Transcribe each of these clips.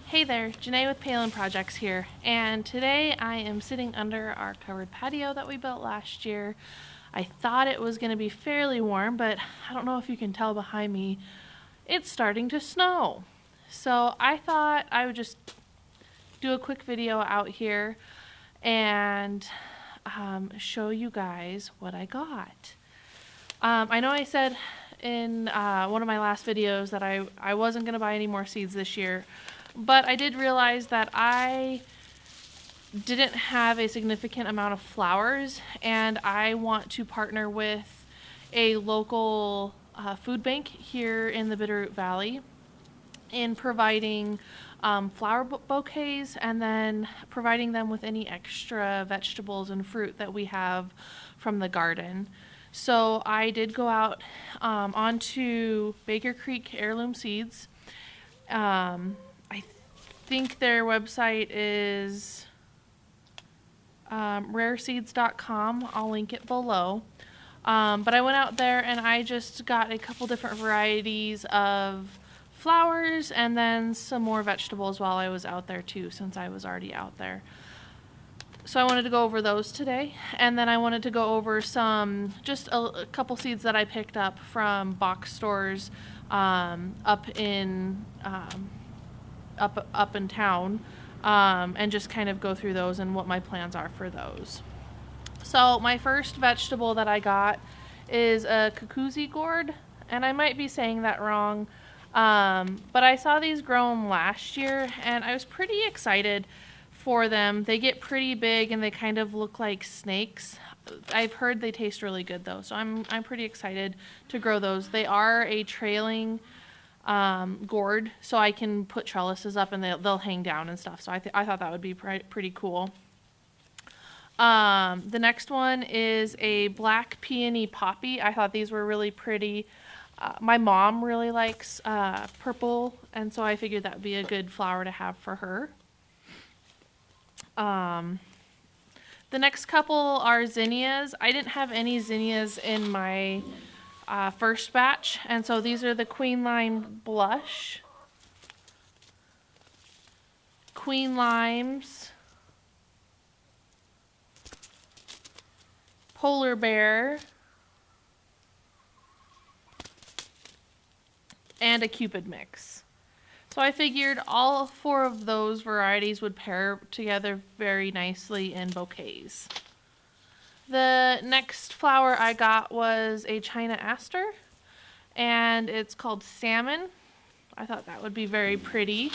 Hey there, Janae with Palin Projects here, and today I am sitting under our covered patio that we built last year. I thought it was going to be fairly warm, but I don't know if you can tell behind me, it's starting to snow. So I thought I would just do a quick video out here and show you guys what I got. I know I said in one of my last videos that I wasn't going to buy any more seeds this year, but I did realize that I didn't have a significant amount of flowers, and I want to partner with a local food bank here in the Bitterroot Valley in providing flower bouquets and then providing them with any extra vegetables and fruit that we have from the garden. So I did go out onto Baker Creek Heirloom Seeds. I think their website is rareseeds.com. I'll link it below. But I went out there and I just got a couple different varieties of flowers and then some more vegetables while I was out there too, since I was already out there. So I wanted to go over those today, and then I wanted to go over just a couple seeds that I picked up from box stores up in town, and just kind of go through those and what my plans are for those. So my first vegetable that I got is a cucuzzi gourd, and I might be saying that wrong, but I saw these grown last year and I was pretty excited for them. They get pretty big and they kind of look like snakes. I've heard they taste really good though, so I'm pretty excited to grow those. They are a trailing gourd, so I can put trellises up and they'll hang down and stuff. So I thought that would be pretty cool. The next one is a black peony poppy. I thought these were really pretty. My mom really likes purple, and so I figured that would be a good flower to have for her. The next couple are zinnias. I didn't have any zinnias in my first batch, and so these are the Queen Lime Blush, Queen Limes, Polar Bear, and a Cupid mix. So I figured all 4 of those varieties would pair together very nicely in bouquets. The next flower I got was a China Aster, and it's called Salmon. I thought that would be very pretty.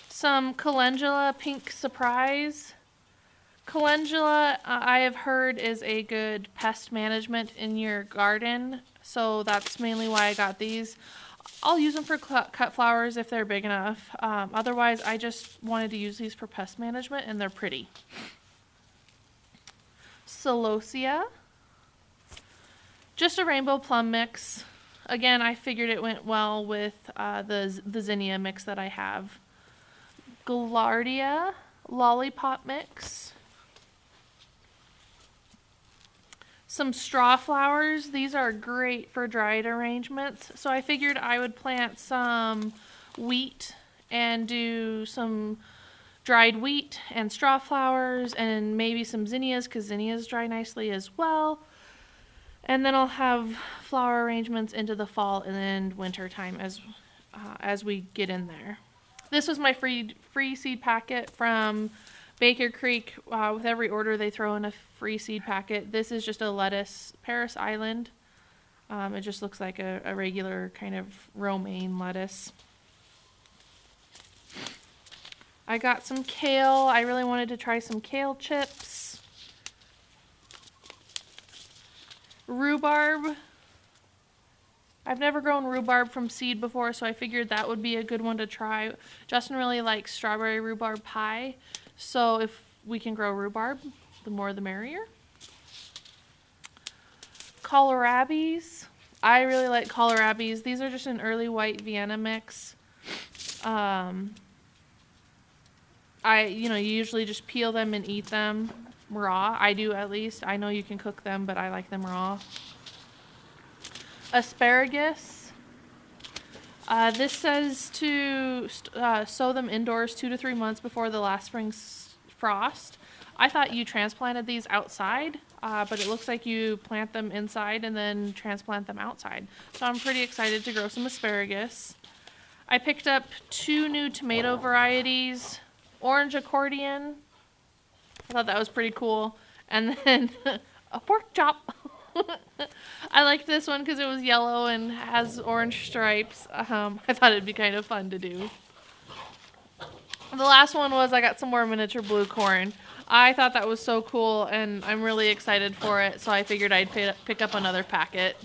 Some Calendula Pink Surprise. Calendula, I have heard, is a good pest management in your garden, so that's mainly why I got these. I'll use them for cut flowers if they're big enough. Otherwise, I just wanted to use these for pest management, and they're pretty. Celosia. Just a rainbow plum mix. Again, I figured it went well with the zinnia mix that I have. Gaillardia lollipop mix. Some straw flowers. These are great for dried arrangements. So I figured I would plant some wheat and do some dried wheat and straw flowers and maybe some zinnias, because zinnias dry nicely as well. And then I'll have flower arrangements into the fall and winter time as we get in there. This was my free seed packet from Baker Creek. With every order they throw in a free seed packet. This is just a lettuce, Paris Island. It just looks like a regular kind of romaine lettuce. I got some kale. I really wanted to try some kale chips. Rhubarb. I've never grown rhubarb from seed before, so I figured that would be a good one to try. Justin really likes strawberry rhubarb pie, so if we can grow rhubarb, the more the merrier. Kohlrabies. I really like kohlrabies. These are just an early white Vienna mix. You usually just peel them and eat them raw. I do, at least. I know you can cook them, but I like them raw. Asparagus. This says to sow them indoors 2 to 3 months before the last spring's frost. I thought you transplanted these outside, but it looks like you plant them inside and then transplant them outside. So I'm pretty excited to grow some asparagus. I picked up 2 new tomato varieties, orange accordion. I thought that was pretty cool. And then a pork chop. I liked this one because it was yellow and has orange stripes. I thought it'd be kind of fun to do. The last one was I got some more miniature blue corn. I thought that was so cool and I'm really excited for it, so I figured I'd pick up another packet.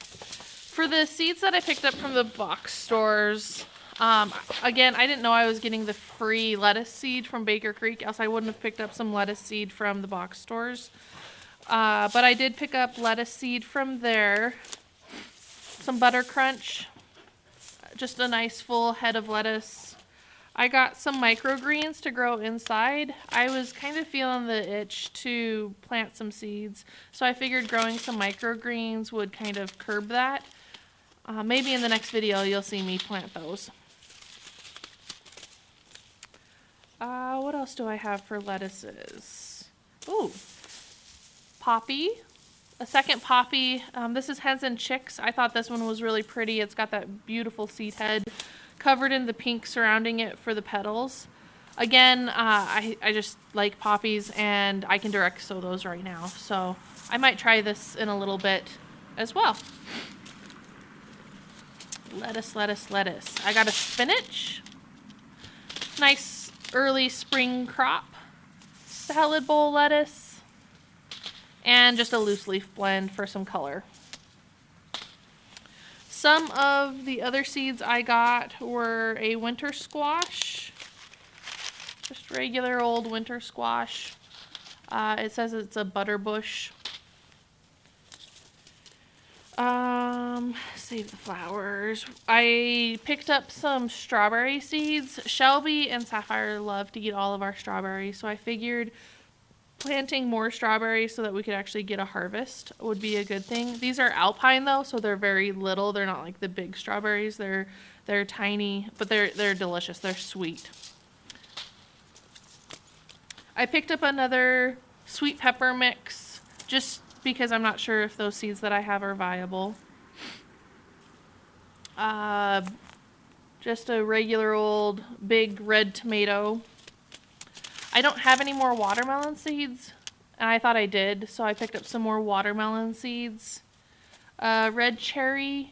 For the seeds that I picked up from the box stores, again, I didn't know I was getting the free lettuce seed from Baker Creek, else I wouldn't have picked up some lettuce seed from the box stores. But I did pick up lettuce seed from there, some butter crunch, just a nice full head of lettuce. I got some microgreens to grow inside. I was kind of feeling the itch to plant some seeds, so I figured growing some microgreens would kind of curb that. Maybe in the next video you'll see me plant those. What else do I have for lettuces? Ooh, poppy. A second poppy. This is Hens and Chicks. I thought this one was really pretty. It's got that beautiful seed head covered in the pink surrounding it for the petals. Again, I just like poppies and I can direct sow those right now. So I might try this in a little bit as well. Lettuce, lettuce, lettuce. I got a spinach. Nice early spring crop. Salad bowl lettuce. And just a loose leaf blend for some color. Some of the other seeds I got were a winter squash. Just regular old winter squash. It says it's a butterbush. Save the flowers. I picked up some strawberry seeds. Shelby and Sapphire love to eat all of our strawberries, so I figured planting more strawberries so that we could actually get a harvest would be a good thing. These are alpine though, so they're very little. They're not like the big strawberries. They're tiny, but they're delicious. They're sweet. I picked up another sweet pepper mix just because I'm not sure if those seeds that I have are viable. Just a regular old big red tomato. I don't have any more watermelon seeds, and I thought I did, so I picked up some more watermelon seeds. Red cherry.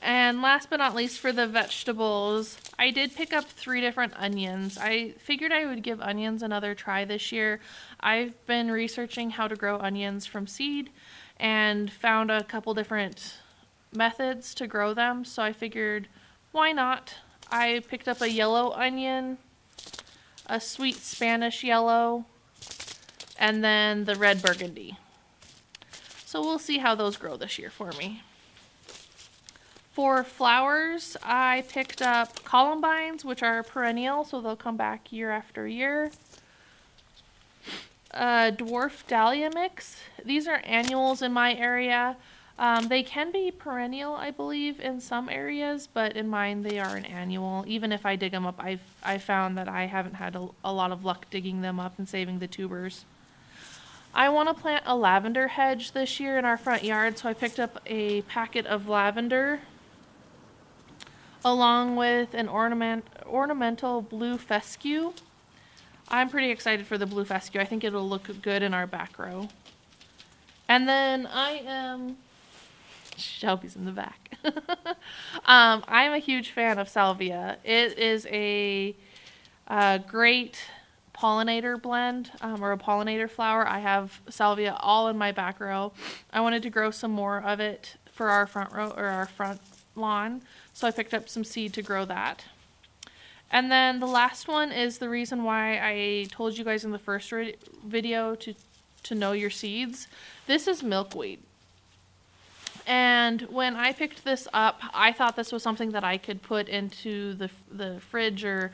And last but not least, for the vegetables, I did pick up 3 different onions. I figured I would give onions another try this year. I've been researching how to grow onions from seed and found a couple different methods to grow them, so I figured, why not? I picked up a yellow onion, a sweet Spanish yellow, and then the red burgundy. So we'll see how those grow this year for me. For flowers, I picked up columbines, which are perennial, so they'll come back year after year. Dwarf dahlia mix. These are annuals in my area. They can be perennial, I believe, in some areas, but in mine they are an annual. Even if I dig them up, I've found that I haven't had a lot of luck digging them up and saving the tubers. I want to plant a lavender hedge this year in our front yard, so I picked up a packet of lavender along with an ornamental blue fescue. I'm pretty excited for the blue fescue. I think it'll look good in our back row. And then Shelby's in the back. I'm a huge fan of salvia. It is a great pollinator blend, or a pollinator flower. I have salvia all in my back row. I wanted to grow some more of it for our front row or our front lawn, so I picked up some seed to grow that. And then the last one is the reason why I told you guys in the first video to know your seeds. This is milkweed. And when I picked this up, I thought this was something that I could put into the fridge or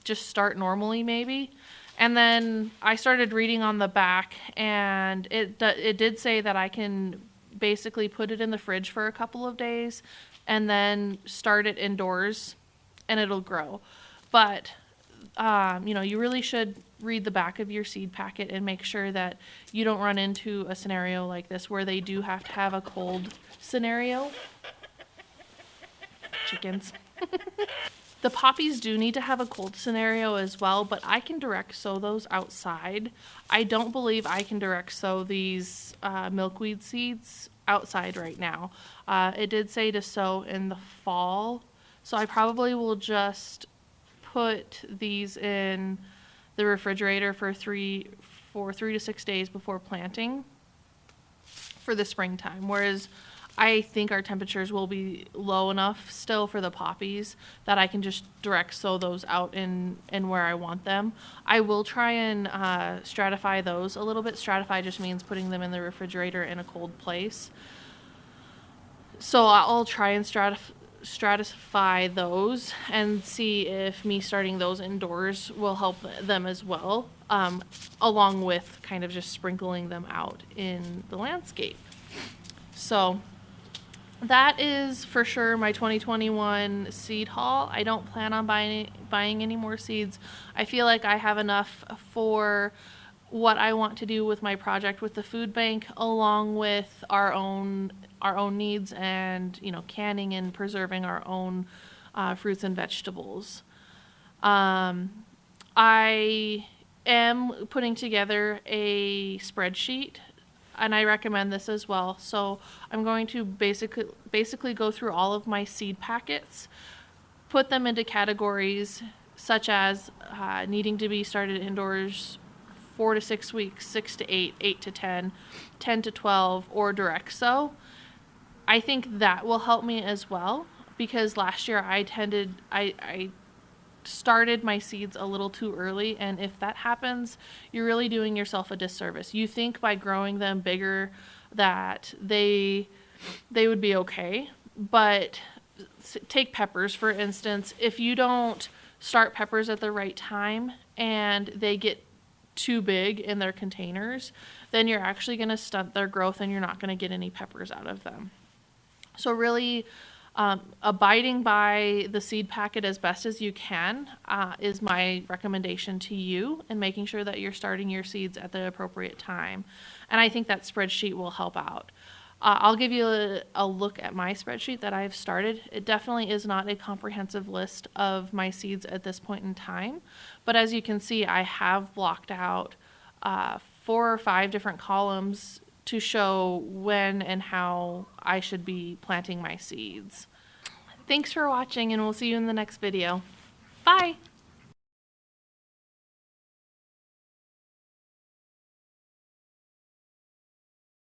just start normally maybe. And then I started reading on the back, and it did say that I can basically put it in the fridge for a couple of days and then start it indoors and it'll grow. But you really should read the back of your seed packet and make sure that you don't run into a scenario like this where they do have to have a cold scenario. Chickens. The poppies do need to have a cold scenario as well, but I can direct sow those outside. I don't believe I can direct sow these milkweed seeds outside right now. It did say to sow in the fall, so I probably will just put these in the refrigerator for 3 to 6 days before planting for the springtime, whereas I think our temperatures will be low enough still for the poppies that I can just direct sow those out in where I want them. I will try and stratify those a little bit. Stratify just means putting them in the refrigerator in a cold place. So I'll try and stratify those and see if me starting those indoors will help them as well, along with kind of just sprinkling them out in the landscape. So that is for sure my 2021 seed haul. I don't plan on buying any more seeds. I feel like I have enough for what I want to do with my project with the food bank, along with our own needs and canning and preserving our own fruits and vegetables. I am putting together a spreadsheet, and I recommend this as well. So I'm going to basically go through all of my seed packets, put them into categories such as needing to be started indoors 4 to 6 weeks, 6 to 8, 8 to 10, 10 to 12, or direct sow. I think that will help me as well, because last year I started my seeds a little too early, and if that happens, you're really doing yourself a disservice. You think by growing them bigger that they would be okay, but take peppers for instance. If you don't start peppers at the right time and they get too big in their containers, then you're actually going to stunt their growth and you're not going to get any peppers out of them. So really, abiding by the seed packet as best as you can is my recommendation to you, and making sure that you're starting your seeds at the appropriate time. And I think that spreadsheet will help out. I'll give you a look at my spreadsheet that I've started. It definitely is not a comprehensive list of my seeds at this point in time, but as you can see, I have blocked out 4 or 5 different columns to show when and how I should be planting my seeds. Thanks for watching, and we'll see you in the next video. Bye!